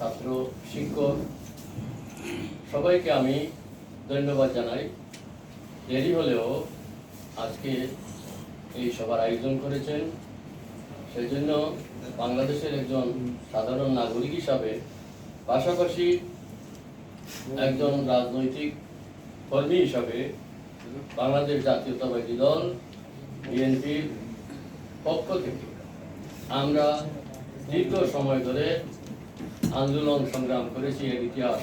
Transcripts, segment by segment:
ছাত্র, শিক্ষক সবাইকে আমি ধন্যবাদ জানাই। দেরি হলেও আজকে এই সভার আয়োজন করেছেন, সেই জন্য বাংলাদেশের একজন সাধারণ নাগরিক হিসাবে, পাশাপাশি একজন রাজনৈতিক কর্মী হিসাবে বাংলাদেশ জাতীয়তাবাদী দল বিএনপির পক্ষ থেকে আমরা দীর্ঘ সময় ধরে আন্দোলন সংগ্রাম করেছি। এর ইতিহাস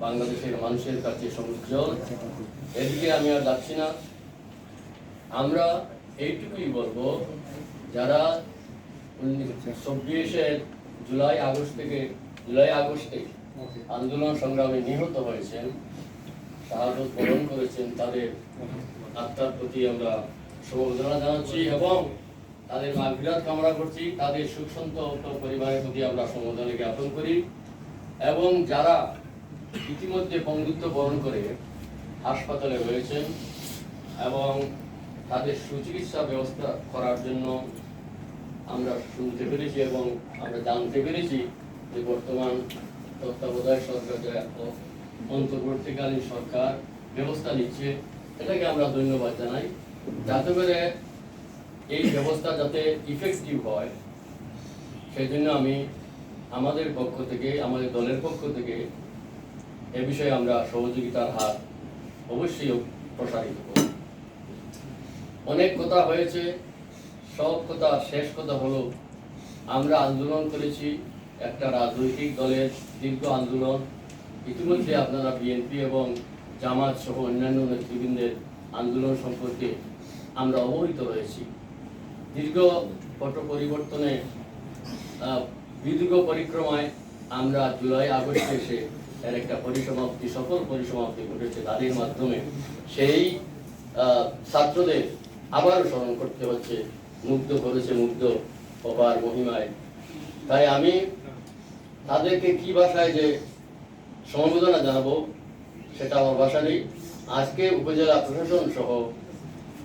বাংলাদেশের মানুষের কাছে সমুজ্জ্বল। এদিকে আমি আর যাচ্ছি না। আমরা এইটুকুই বলবো, যারা 24 জুলাই আগস্টে আন্দোলন সংগ্রামে নিহত হয়েছেন, শাহাদত বরণ করেছেন, তাদের আত্মার প্রতি আমরা সমবেদনা জানাচ্ছি এবং তাদের মাগফিরাত কামনা করছি। তাদের সুখ সন্তপ্ত পরিবারের প্রতি আমরা সমবেদনা জ্ঞাপন করি এবং যারা ইতিমধ্যে পঙ্গুত্ব বরণ করে হাসপাতালে রয়েছেন এবং তাদের সুচিকিৎসা ব্যবস্থা করার জন্য আমরা শুনতে পেরেছি এবং আমরা জানতে পেরেছি যে বর্তমান তত্ত্বাবধায়ক সরকার, অন্তর্বর্তীকালীন সরকার ব্যবস্থা নিচ্ছে। এটাকে আমরা ধন্যবাদ জানাই, যাতে করে এই ব্যবস্থা যাতে ইফেক্টিভ হয়, সেই জন্য আমি আমাদের পক্ষ থেকে, আমাদের দলের পক্ষ থেকে এ বিষয়ে আমরা সহযোগিতার হাত অবশ্যই প্রসারিত করব। অনেক কথা হয়েছে, সব কথা শেষ কথা হলো, আমরা আন্দোলন করেছি, একটা রাজনৈতিক দলের দীর্ঘ আন্দোলন। ইতিমধ্যে আপনারা বিএনপি এবং জামাত সহ অন্যান্য নেতৃবৃন্দের আন্দোলন সম্পর্কে আমরা অবহিত রয়েছি। দীর্ঘ পট পরিবর্তনে দীর্ঘ পরিক্রমায় আমরা জুলাই আগস্টে এসে এর একটা সফল পরিসমাপ্তি ঘটেছে। তাদের মাধ্যমে সেই ছাত্রদের আবারও স্মরণ করতে হচ্ছে, মুগ্ধ করেছে মুগ্ধ অপার মহিমায়। তাই আমি তাদেরকে কি ভাষায় যে সমবেদনা জানাবো সেটা আমার ভাষা নেই। আজকে উপজেলা প্রশাসন সহ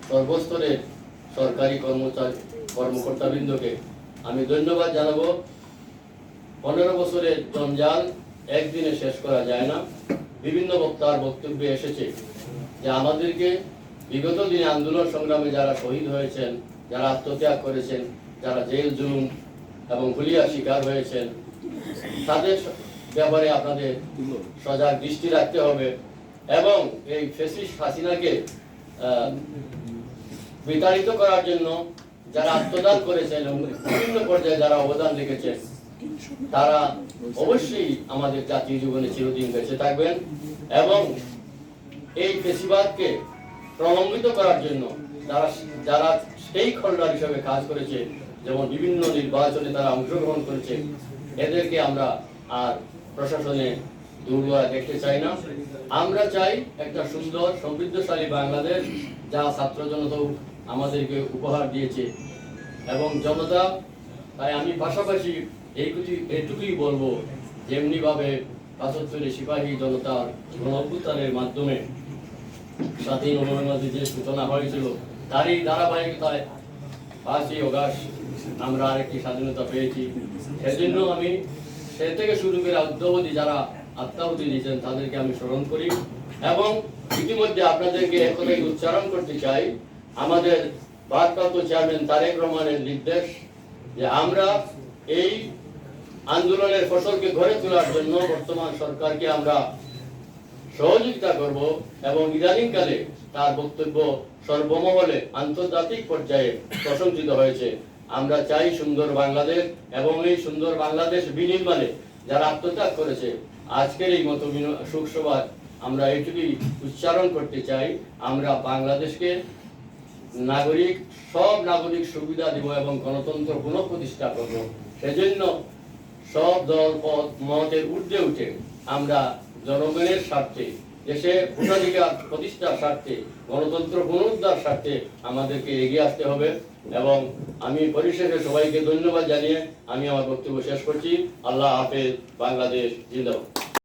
সর্বস্তরের সরকারি কর্মকর্তাবৃন্দকে আমি ধন্যবাদ জানাবো। 15 বছরের জঞ্জাল একদিনে শেষ করা যায় না। বিভিন্ন বক্তার বক্তব্যে এসেছে যে আমাদেরকে বিগত দিনে আন্দোলন সংগ্রামে যারা শহীদ হয়েছেন, যারা আত্মত্যাগ করেছেন, যারা জেল জুলুম এবং হুলিয়ার শিকার হয়েছেন, তাদের ব্যাপারে আপনাদের সজাগ দৃষ্টি রাখতে হবে এবং এই ফ্যাসিস্ট হাসিনাকে বিতাড়িত করার জন্য যারা আত্মদান করেছেন এবং বিভিন্ন পর্যায়ে যারা অবদান রেখেছেন, তারা অবশ্যই আমাদের জাতীয় জীবনে চিরদিন বেঁচে থাকবেন এবং এই ফ্যাসিবাদকে প্রলম্বিত করার জন্য যারা স্টেক হোল্ডার হিসেবে কাজ করেছে, যেমন বিভিন্ন নির্বাচনে তারা অংশগ্রহণ করেছে, এদেরকে আমরা আর প্রশাসনে দুর্বল দেখতে চাই না। আমরা চাই একটা সুন্দর সমৃদ্ধশালী বাংলাদেশ, যা ছাত্র জনতা আমাদেরকে উপহার দিয়েছে এবং জনতা। তাই আমি পাশাপাশি এইটুকুই বলবো, যেমনি ভাবে ৭৫ সিপাহী জনতার গণঅভ্যুত্থানের মাধ্যমে স্বাধীন বাংলাদেশের সূচনা হয়েছিল, তারই ধারাবাহিকতায় 5ই আগস্ট আমরা আরেকটি স্বাধীনতা পেয়েছি। সেজন্য আমি সে থেকে শুরু করে অদ্যাবধি যারা আত্মাহুতি দিয়েছেন তাদেরকে আমি স্মরণ করি এবং ইতিমধ্যে আপনাদেরকে একথাই উচ্চারণ করতে চাই, আমাদের ভারপ্রাপ্ত চেয়ারম্যান তারেক রহমানের নির্দেশ যে আমরা এই আন্দোলনের ফসলকে ঘরে তোলার জন্য বর্তমান সরকারকে আমরা সহযোগিতা করব এবং ইদানিংকালে তার বক্তব্য সর্বমহলে আন্তর্জাতিক পর্যায়ে প্রশংসিত হয়েছে। আমরা চাই সুন্দর বাংলাদেশ এবং এই সুন্দর বাংলাদেশ বিনির্মাণে যারা আত্মত্যাগ করেছে, আজকের এই মত শোকসভায় আমরা এইটুকুই উচ্চারণ করতে চাই, আমরা বাংলাদেশকে সব নাগরিক সুবিধা দিব এবং গণতন্ত্র পুনঃপ্রতিষ্ঠা করব। সেজন্য সব দল মতের ঊর্ধ্বে উঠে আমরা জনগণের স্বার্থে, দেশে ভোটাধিকার প্রতিষ্ঠার স্বার্থে, গণতন্ত্র পুনরুদ্ধার স্বার্থে আমাদেরকে এগিয়ে আসতে হবে। এবং আমি পরিশেষে সবাইকে ধন্যবাদ জানিয়ে আমি আমার বক্তব্য শেষ করছি। আল্লাহ হাফেজ। বাংলাদেশ জিন্দাবাদ।